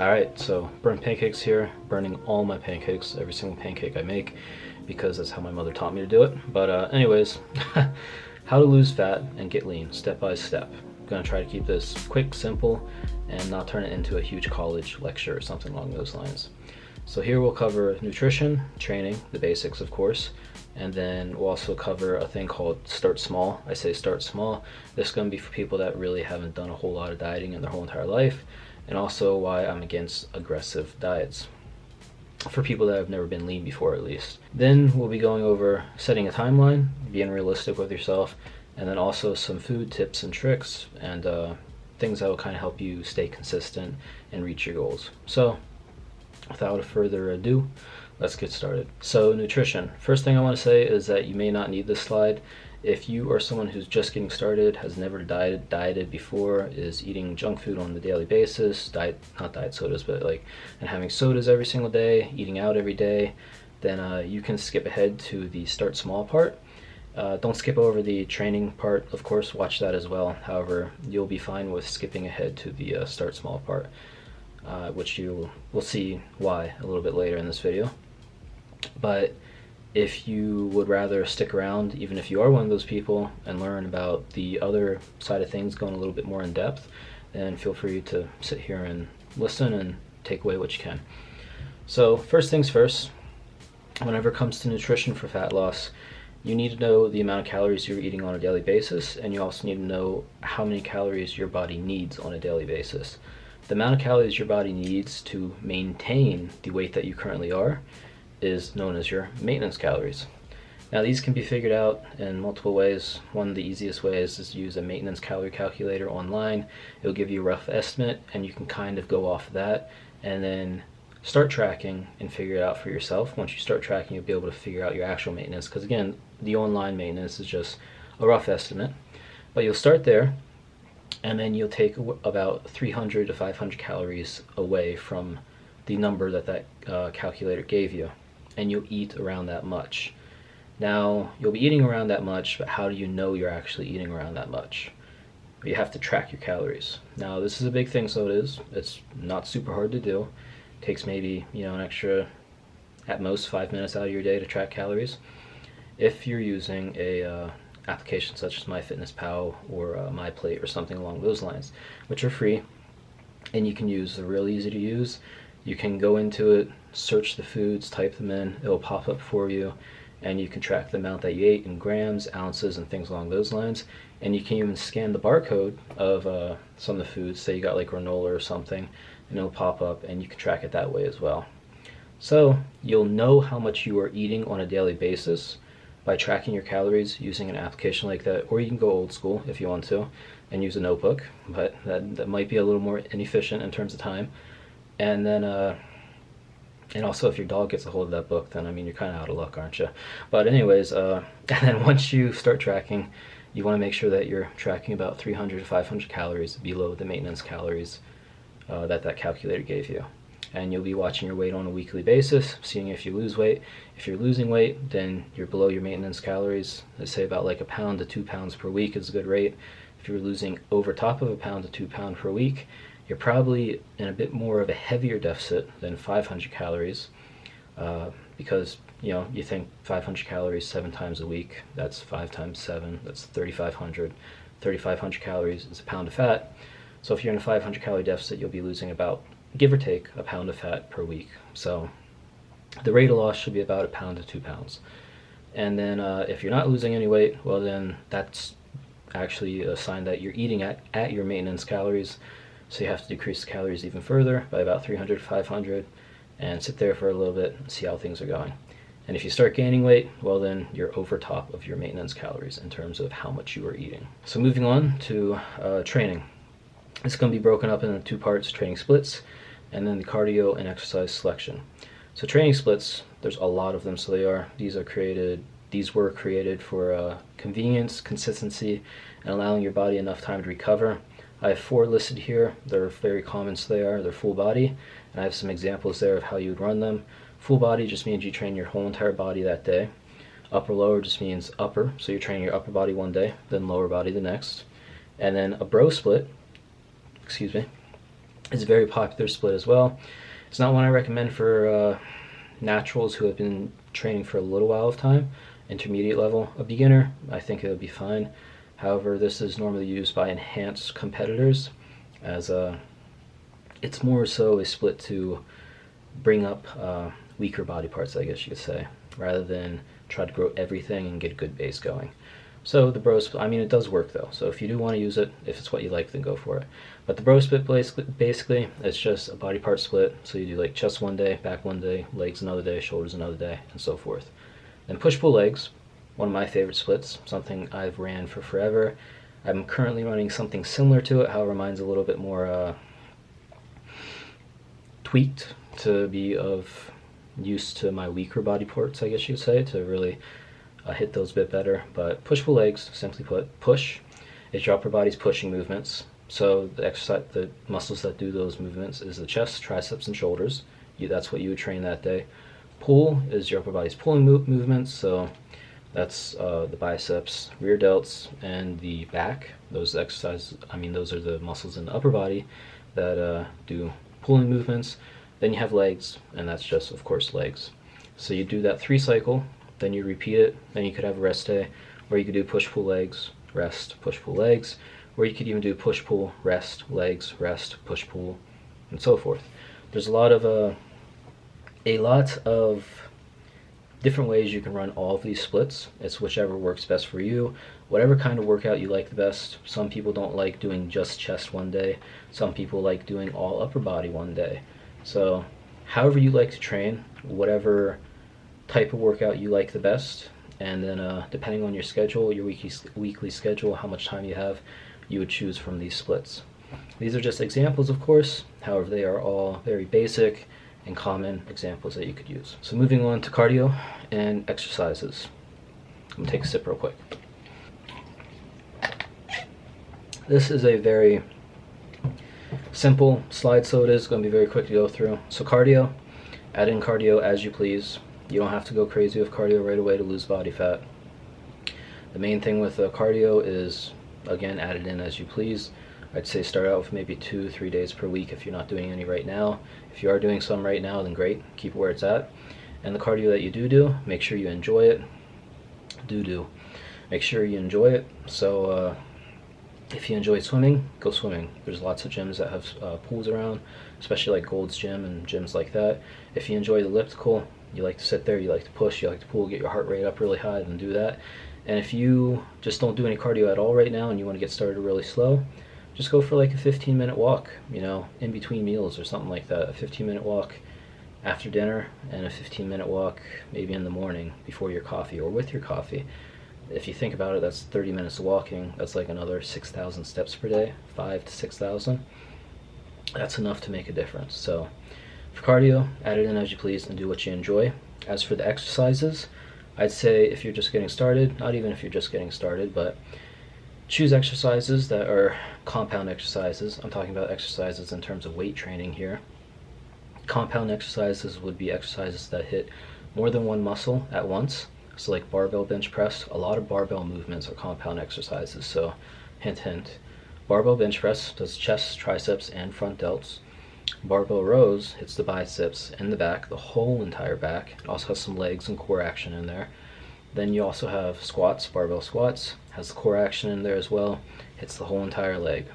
Alright, so burnt pancakes here, burning all my pancakes, every single pancake I make, because that's how my mother taught me to do it. But anyways, how to lose fat and get lean, step by step. I'm gonna try to keep this quick, simple, and not turn it into a huge college lecture or something along those lines. So here we'll cover nutrition, training, the basics of course, and then we'll also cover a thing called start small. I say start small. This is gonna be for people that really haven't done a whole lot of dieting in their whole entire life, and also why I'm against aggressive diets for people that have never been lean before, at least. Then we'll be going over setting a timeline, being realistic with yourself, and then also some food tips and tricks and things that will kind of help you stay consistent and reach your goals. So without further ado, let's get started. So nutrition. First thing I want to say is that you may not need this slide. If you are someone who's just getting started, has never dieted before, is eating junk food on a daily basis, not diet sodas, but and having sodas every single day, eating out every day, then you can skip ahead to the start small part. Don't skip over the training part, of course, watch that as well. However, you'll be fine with skipping ahead to the start small part, which you will see why a little bit later in this video. But if you would rather stick around, even if you are one of those people, and learn about the other side of things going a little bit more in depth, then feel free to sit here and listen and take away what you can. So first things first, whenever it comes to nutrition for fat loss, you need to know the amount of calories you're eating on a daily basis, and you also need to know how many calories your body needs on a daily basis. The amount of calories your body needs to maintain the weight that you currently are is known as your maintenance calories. Now these can be figured out in multiple ways. One of the easiest ways is to use a maintenance calorie calculator online. It'll give you a rough estimate and you can kind of go off of that and then start tracking and figure it out for yourself. Once you start tracking, you'll be able to figure out your actual maintenance, because again, the online maintenance is just a rough estimate. But you'll start there, and then you'll take about 300 to 500 calories away from the number that calculator gave you, and you'll eat around that much. Now, you'll be eating around that much, but how do you know you're actually eating around that much? You have to track your calories. Now, this is a big thing, so it's not super hard to do. It takes maybe, an extra, at most, 5 minutes out of your day to track calories. If you're using a application such as MyFitnessPal or MyPlate or something along those lines, which are free, and you can use. They're real easy to use. You can go into it, search the foods, type them in, it'll pop up for you, and you can track the amount that you ate in grams, ounces, and things along those lines. And you can even scan the barcode of some of the foods. Say you got like granola or something, and it'll pop up, and you can track it that way as well. So you'll know how much you are eating on a daily basis by tracking your calories using an application like that, or you can go old school if you want to and use a notebook, but that might be a little more inefficient in terms of time. And then and also if your dog gets a hold of that book, then you're kind of out of luck, aren't you? But anyways, and then once you start tracking, you want to make sure that you're tracking about 300 to 500 calories below the maintenance calories that calculator gave you. And you'll be watching your weight on a weekly basis, seeing if you lose weight. If you're losing weight, then you're below your maintenance calories. They say about like 1 pound to 2 pounds per week is a good rate. If you're losing over top of 1 pound to 2 pounds per week, you're probably in a bit more of a heavier deficit than 500 calories, because you think 500 calories 7 times a week, that's 5 times 7, that's 3,500. 3,500 calories is 1 pound of fat. So if you're in a 500 calorie deficit, you'll be losing about, give or take, 1 pound of fat per week. So the rate of loss should be about 1 pound to 2 pounds. And then if you're not losing any weight, well then that's actually a sign that you're eating at your maintenance calories. So you have to decrease the calories even further by about 300 to 500 and sit there for a little bit and see how things are going. And if you start gaining weight, well then you're over top of your maintenance calories in terms of how much you are eating. So moving on to training. It's going to be broken up into 2 parts, training splits, and then the cardio and exercise selection. So training splits, there's a lot of them, so these were created for convenience, consistency, and allowing your body enough time to recover. I have 4 listed here. They're very common, so they're full body, and I have some examples there of how you would run them. Full body just means you train your whole entire body that day. Upper lower just means upper, so you're training your upper body one day, then lower body the next. And then a bro split, It's a very popular split as well. It's not one I recommend for naturals who have been training for a little while of time. Intermediate level, a beginner, I think it would be fine. However, this is normally used by enhanced competitors, as it's more so a split to bring up weaker body parts, I guess you could say, rather than try to grow everything and get a good base going. So the bro split, I mean, it does work though. So if you do want to use it, if it's what you like, then go for it. But the bro split basically, it's just a body part split. So you do like chest one day, back one day, legs another day, shoulders another day, and so forth. Then push-pull legs, one of my favorite splits, something I've ran for forever. I'm currently running something similar to it, however mine's a little bit more tweaked to be of use to my weaker body parts, I guess you could say, to really hit those a bit better. But push-pull legs, simply put, push is your upper body's pushing movements. So the muscles that do those movements is the chest, triceps, and shoulders. That's what you would train that day. Pull is your upper body's pulling movements, so that's the biceps, rear delts, and the back. Those exercises, I mean, those are the muscles in the upper body that do pulling movements. Then you have legs, and that's just, of course, legs. So you do that 3 cycle, then you repeat it, then you could have a rest day, or you could do push-pull legs, rest, push-pull legs, or you could even do push-pull, rest, legs, rest, push-pull, and so forth. There's a lot of different ways you can run all of these splits. It's whichever works best for you, whatever kind of workout you like the best. Some people don't like doing just chest one day. Some people like doing all upper body one day. So however you like to train, whatever type of workout you like the best, and then depending on your schedule, your weekly schedule, how much time you have, you would choose from these splits. These are just examples, of course. However, they are all very basic and common examples that you could use. So moving on to cardio and exercises. I'm gonna take a sip real quick. This is a very simple slide, so it is going to be very quick to go through. So cardio, add in cardio as you please. You don't have to go crazy with cardio right away to lose body fat. The main thing with cardio is, again, add it in as you please. I'd say start out with maybe 2-3 days per week if you're not doing any right now. If you are doing some right now, then great, keep it where it's at. And the cardio that you do, make sure you enjoy it. Make sure you enjoy it. So if you enjoy swimming, go swimming. There's lots of gyms that have pools around, especially like Gold's Gym and gyms like that. If you enjoy the elliptical, you like to sit there, you like to push, you like to pull, get your heart rate up really high, then do that. And if you just don't do any cardio at all right now and you want to get started really slow, just go for like a 15-minute walk, you know, in between meals or something like that. A 15-minute walk after dinner and a 15-minute walk maybe in the morning before your coffee or with your coffee. If you think about it, that's 30 minutes of walking. That's like another 6,000 steps per day, 5,000 to 6,000. That's enough to make a difference. So for cardio, add it in as you please and do what you enjoy. As for the exercises, I'd say if you're just getting started, not even if you're just getting started, but choose exercises that are compound exercises. I'm talking about exercises in terms of weight training here. Compound exercises would be exercises that hit more than one muscle at once. So like barbell bench press, a lot of barbell movements are compound exercises. So hint, hint. Barbell bench press does chest, triceps, and front delts. Barbell rows hits the biceps and the back, the whole entire back. It also has some legs and core action in there. Then you also have squats, barbell squats, has the core action in there as well, hits the whole entire leg.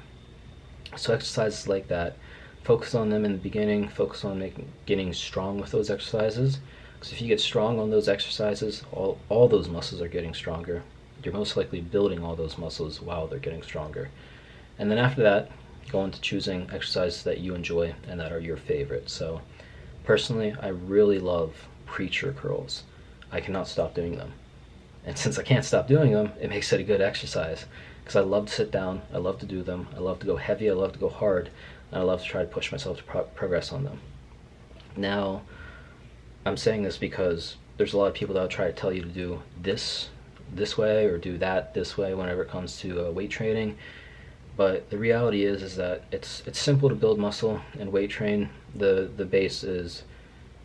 So exercises like that, focus on them in the beginning, focus on getting strong with those exercises. Because if you get strong on those exercises, all those muscles are getting stronger. You're most likely building all those muscles while they're getting stronger. And then after that, go into choosing exercises that you enjoy and that are your favorite. So personally, I really love preacher curls. I cannot stop doing them. And since I can't stop doing them, it makes it a good exercise. Because I love to sit down, I love to do them, I love to go heavy, I love to go hard, and I love to try to push myself to progress on them. Now, I'm saying this because there's a lot of people that will try to tell you to do this way or do that this way whenever it comes to weight training. But the reality is that it's simple to build muscle and weight train. The base is,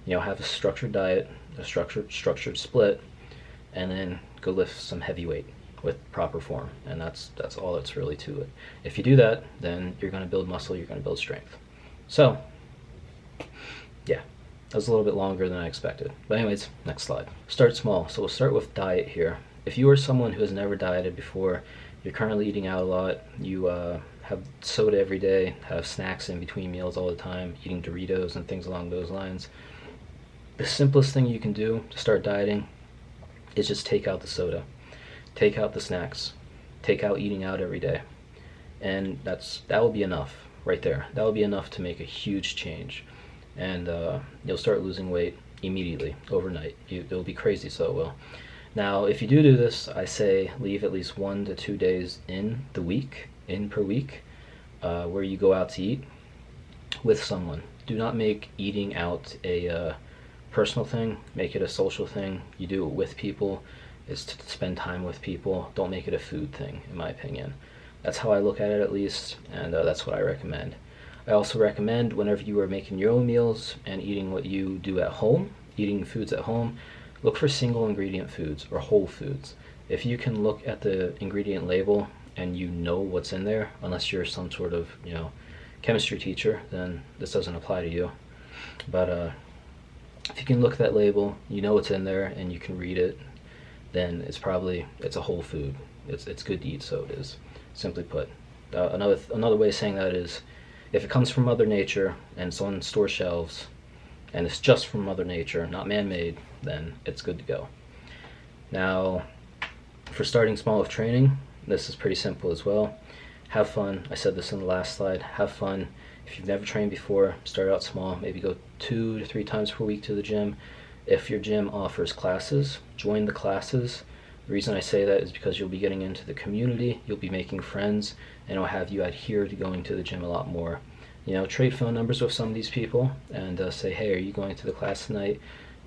you know, have a structured diet, a structured split, and then go lift some heavy weight with proper form. And that's all that's really to it. If you do that, then you're going to build muscle, you're going to build strength. So, yeah, that was a little bit longer than I expected. But anyways, next slide. Start small. So we'll start with diet here. If you are someone who has never dieted before, you're currently eating out a lot, you have soda every day, have snacks in between meals all the time, eating Doritos and things along those lines, the simplest thing you can do to start dieting is just take out the soda, take out the snacks, take out eating out every day. And that will be enough right there. That will be enough to make a huge change. And you'll start losing weight immediately, overnight. It'll be crazy, so it will. Now, if you do this, I say leave at least 1 to 2 days in per week, where you go out to eat with someone. Do not make eating out a personal thing. Make it a social thing. You do it with people. Is to spend time with people. Don't make it a food thing, in my opinion. That's how I look at it, at least, and that's what I recommend. I also recommend whenever you are making your own meals and eating what you do at home, eating foods at home, look for single ingredient foods or whole foods. If you can look at the ingredient label and you know what's in there, unless you're some sort of, chemistry teacher, then this doesn't apply to you. But if you can look at that label, you know what's in there, and you can read it, then it's a whole food. It's good to eat, so it is. Simply put. Another way of saying that is, if it comes from Mother Nature and it's on store shelves, and it's just from Mother Nature, not man-made, then it's good to go. Now, for starting small with training, this is pretty simple as well. Have fun. I said this in the last slide. Have fun. If you've never trained before, start out small. Maybe go 2 to 3 times per week to the gym. If your gym offers classes, join the classes. The reason I say that is because you'll be getting into the community, you'll be making friends, and it'll have you adhere to going to the gym a lot more. Trade phone numbers with some of these people and say, hey, are you going to the class tonight?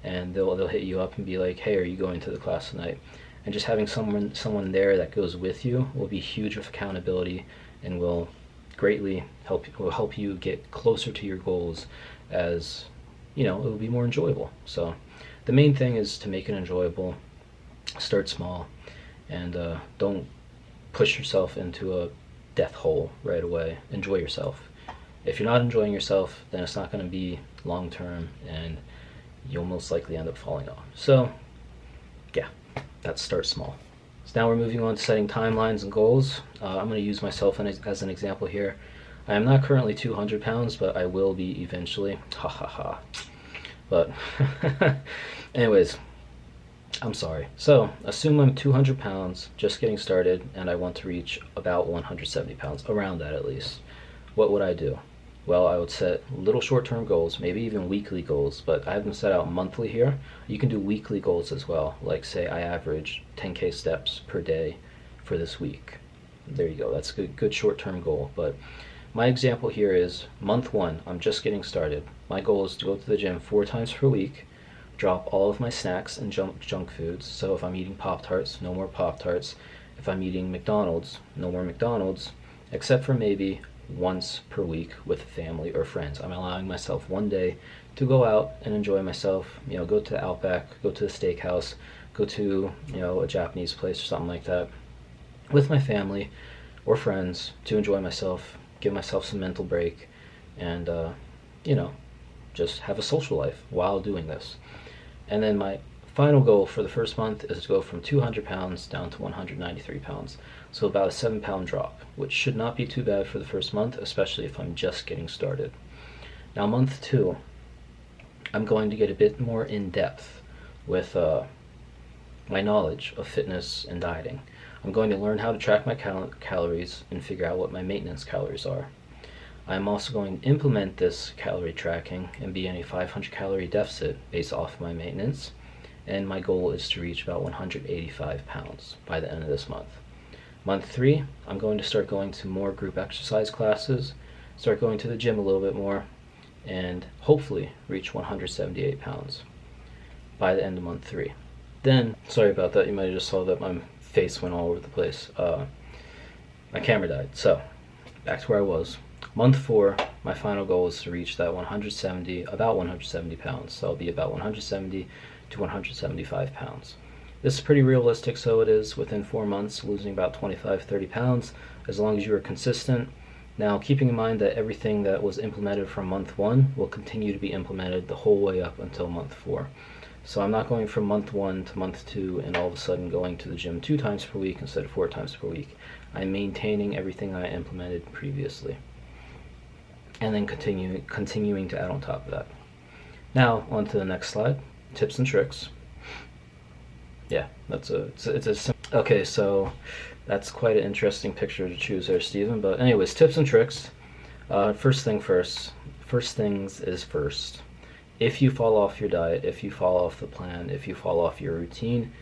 And they'll hit you up and be like, hey, are you going to the class tonight? And just having someone there that goes with you will be huge with accountability and will greatly help you get closer to your goals, as it will be more enjoyable. So the main thing is to make it enjoyable. Start small, and don't push yourself into a death hole right away. Enjoy yourself. If you're not enjoying yourself, then it's not going to be long term, and you'll most likely end up falling off. So yeah, that's start small. So now we're moving on to setting timelines and goals. I'm going to use myself as an example here. I am not currently 200 pounds, but I will be eventually. Ha ha ha. But anyways, I'm sorry. So assume I'm 200 pounds, just getting started, and I want to reach about 170 pounds, around that at least. What would I do? Well, I would set little short-term goals, maybe even weekly goals, but I have them set out monthly here. You can do weekly goals as well, like say I average 10K steps per day for this week. There you go, that's a good short-term goal. But my example here is month 1, I'm just getting started. My goal is to go to the gym 4 times per week, drop all of my snacks and junk foods. So if I'm eating Pop-Tarts, no more Pop-Tarts. If I'm eating McDonald's, no more McDonald's, except for maybe once per week with family or friends. I'm allowing myself one day to go out and enjoy myself, go to the Outback, go to the steakhouse, go to, a Japanese place or something like that with my family or friends to enjoy myself, give myself some mental break, and, just have a social life while doing this. And then my final goal for the first month is to go from 200 pounds down to 193 pounds. So about a 7-pound drop, which should not be too bad for the first month, especially if I'm just getting started. Now month 2, I'm going to get a bit more in depth with my knowledge of fitness and dieting. I'm going to learn how to track my calories and figure out what my maintenance calories are. I'm also going to implement this calorie tracking and be in a 500 calorie deficit based off my maintenance, and my goal is to reach about 185 pounds by the end of this month. Month 3, I'm going to start going to more group exercise classes, start going to the gym a little bit more, and hopefully reach 178 pounds by the end of month 3. Then, sorry about that, you might have just saw that my face went all over the place. My camera died. So, back to where I was. Month 4, my final goal is to reach that about 170 pounds. So I'll be about 170 to 175 pounds. This is pretty realistic, so it is within 4 months, losing about 25-30 pounds. As long as you are consistent Now, keeping in mind that everything that was implemented from month 1 will continue to be implemented the whole way up until month 4. So I'm not going from month 1 to month 2 and all of a sudden going to the gym 2 times per week instead of 4 times per week. I'm maintaining everything I implemented previously, and then continuing to add on top of that. Now, on to the next slide, tips and tricks. Yeah, okay, so that's quite an interesting picture to choose there, Stephen. But anyways, tips and tricks. First things is first. If you fall off your diet, if you fall off the plan, if you fall off your routine,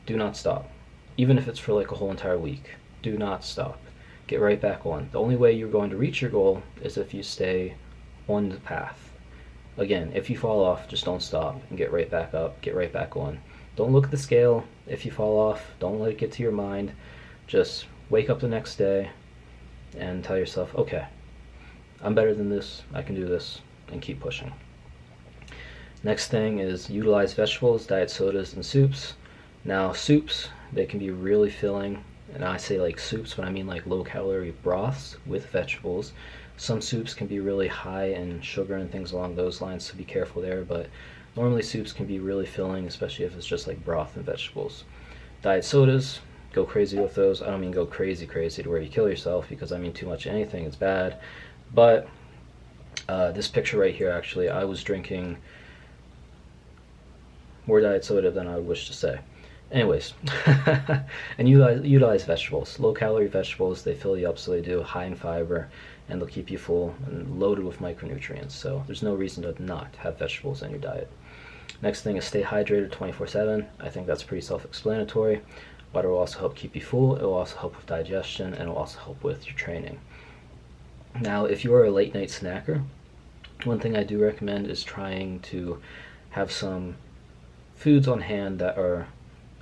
do not stop. Even if it's for like a whole entire week, do not stop. Get right back on. The only way you're going to reach your goal is if you stay on the path. Again, if you fall off, just don't stop and get right back up, get right back on. Don't look at the scale if you fall off. Don't let it get to your mind. Just wake up the next day and tell yourself, okay, I'm better than this, I can do this, and keep pushing. Next thing is utilize vegetables, diet sodas, and soups. Now, soups, they can be really filling, and I say like soups, but I mean like low-calorie broths with vegetables. Some soups can be really high in sugar and things along those lines, so be careful there, but normally soups can be really filling, especially if it's just like broth and vegetables. Diet sodas, go crazy with those. I don't mean go crazy to where you kill yourself, because I mean too much of anything is bad. But this picture right here, actually, I was drinking more diet soda than I would wish to say. Anyways, and utilize vegetables. Low-calorie vegetables, they fill you up, so they do, high in fiber, and they'll keep you full and loaded with micronutrients. So there's no reason to not have vegetables in your diet. Next thing is stay hydrated 24/7. I think that's pretty self-explanatory. Water will also help keep you full. It will also help with digestion, and it will also help with your training. Now, if you are a late night snacker, one thing I do recommend is trying to have some foods on hand that are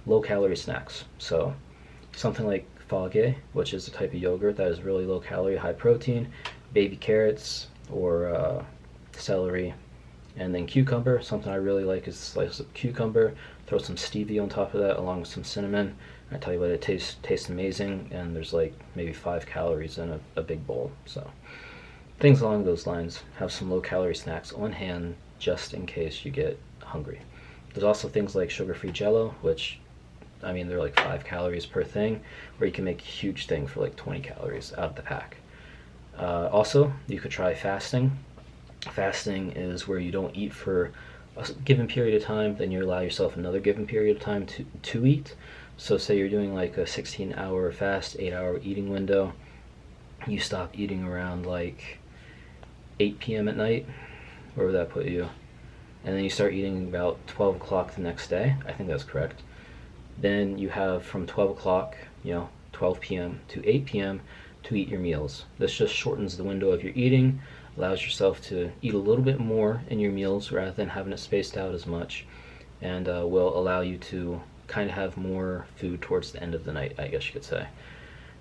low-calorie snacks. So something like fage, which is a type of yogurt that is really low-calorie, high-protein, baby carrots, or celery, and then cucumber. Something I really like is a slice of cucumber. Throw some stevia on top of that along with some cinnamon. I tell you what, it tastes amazing, and there's like maybe 5 calories in a big bowl. So things along those lines. Have some low-calorie snacks on hand just in case you get hungry. There's also things like sugar-free Jell-O, which, I mean, they're like 5 calories per thing, where you can make a huge thing for like 20 calories out of the pack. Also, you could try fasting. Fasting is where you don't eat for a given period of time, then you allow yourself another given period of time to eat. So say you're doing like a 16-hour fast, 8-hour eating window. You stop eating around like 8 p.m. at night. Where would that put you? And then you start eating about 12 o'clock the next day. I think that's correct. Then you have from 12 o'clock, 12 p.m. to 8 p.m. to eat your meals. This just shortens the window of your eating, allows yourself to eat a little bit more in your meals rather than having it spaced out as much, and will allow you to kind of have more food towards the end of the night, I guess you could say.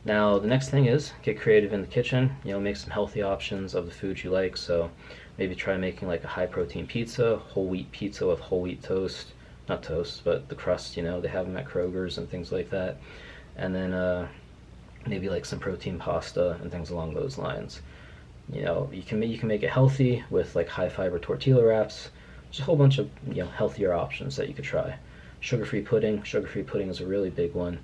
Now, the next thing is get creative in the kitchen. Make some healthy options of the food you like. So maybe try making like a high-protein pizza, whole wheat pizza with whole wheat toast. Not toast, but the crust, they have them at Kroger's and things like that. And then maybe like some protein pasta and things along those lines. You can make it healthy with like high-fiber tortilla wraps. Just a whole bunch of healthier options that you could try. Sugar-free pudding. Sugar-free pudding is a really big one.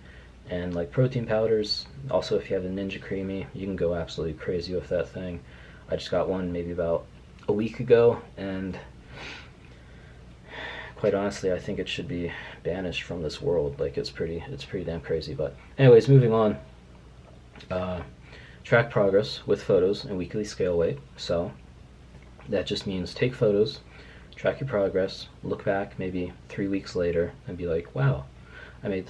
And like protein powders. Also, if you have a Ninja Creamy, you can go absolutely crazy with that thing. I just got one maybe about a week ago, and quite honestly, I think it should be banished from this world. Like, it's pretty damn crazy. But anyways, moving on. Track progress with photos and weekly scale weight. So that just means take photos, track your progress, look back maybe 3 weeks later, and be like, wow, I made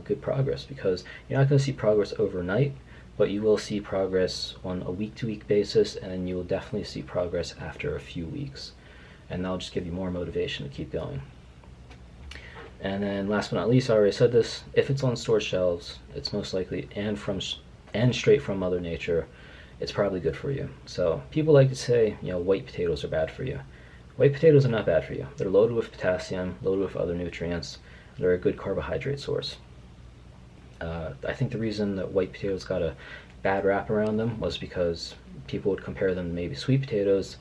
good progress. Because you're not going to see progress overnight, but you will see progress on a week-to-week basis, and then you will definitely see progress after a few weeks. And that'll just give you more motivation to keep going. And then last but not least, I already said this, if it's on store shelves, it's most likely and straight from Mother Nature, it's probably good for you. So people like to say, white potatoes are bad for you. White potatoes are not bad for you. They're loaded with potassium, loaded with other nutrients. They're a good carbohydrate source. I think the reason that white potatoes got a bad rap around them was because people would compare them to maybe sweet potatoes,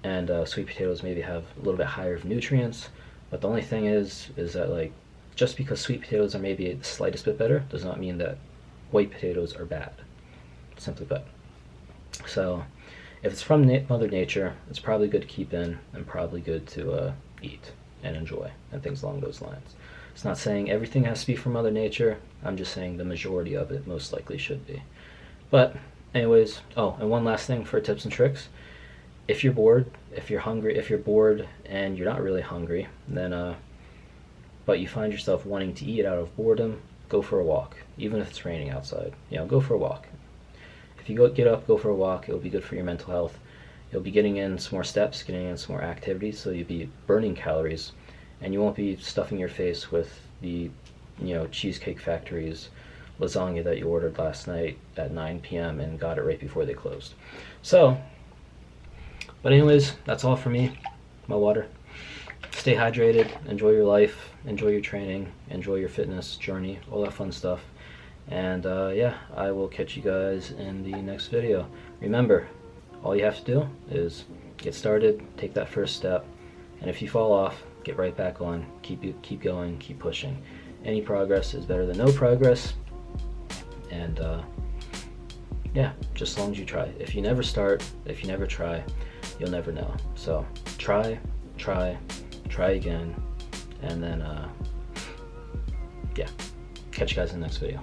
and sweet potatoes maybe have a little bit higher nutrients. But the only thing is that, like, just because sweet potatoes are maybe the slightest bit better does not mean that white potatoes are bad, simply put. So if it's from Mother Nature, it's probably good to keep in and probably good to eat and enjoy and things along those lines. It's not saying everything has to be from Mother Nature. I'm just saying the majority of it most likely should be. But anyways, oh, and one last thing for tips and tricks. If you're bored, if you're hungry, if you're bored and you're not really hungry, then but you find yourself wanting to eat out of boredom, go for a walk. Even if it's raining outside, go for a walk. If you get up, go for a walk. It'll be good for your mental health. You'll be getting in some more steps, getting in some more activities, so you'll be burning calories, and you won't be stuffing your face with the, Cheesecake Factory's lasagna that you ordered last night at 9 p.m. and got it right before they closed. So, but anyways, that's all for me. My water. Stay hydrated, enjoy your life, enjoy your training, enjoy your fitness journey, all that fun stuff. And yeah, I will catch you guys in the next video. Remember, all you have to do is get started, take that first step, and if you fall off, get right back on, keep going, keep pushing. Any progress is better than no progress, and yeah, just as long as you try. If you never start, if you never try, you'll never know. So try again, and then yeah, catch you guys in the next video.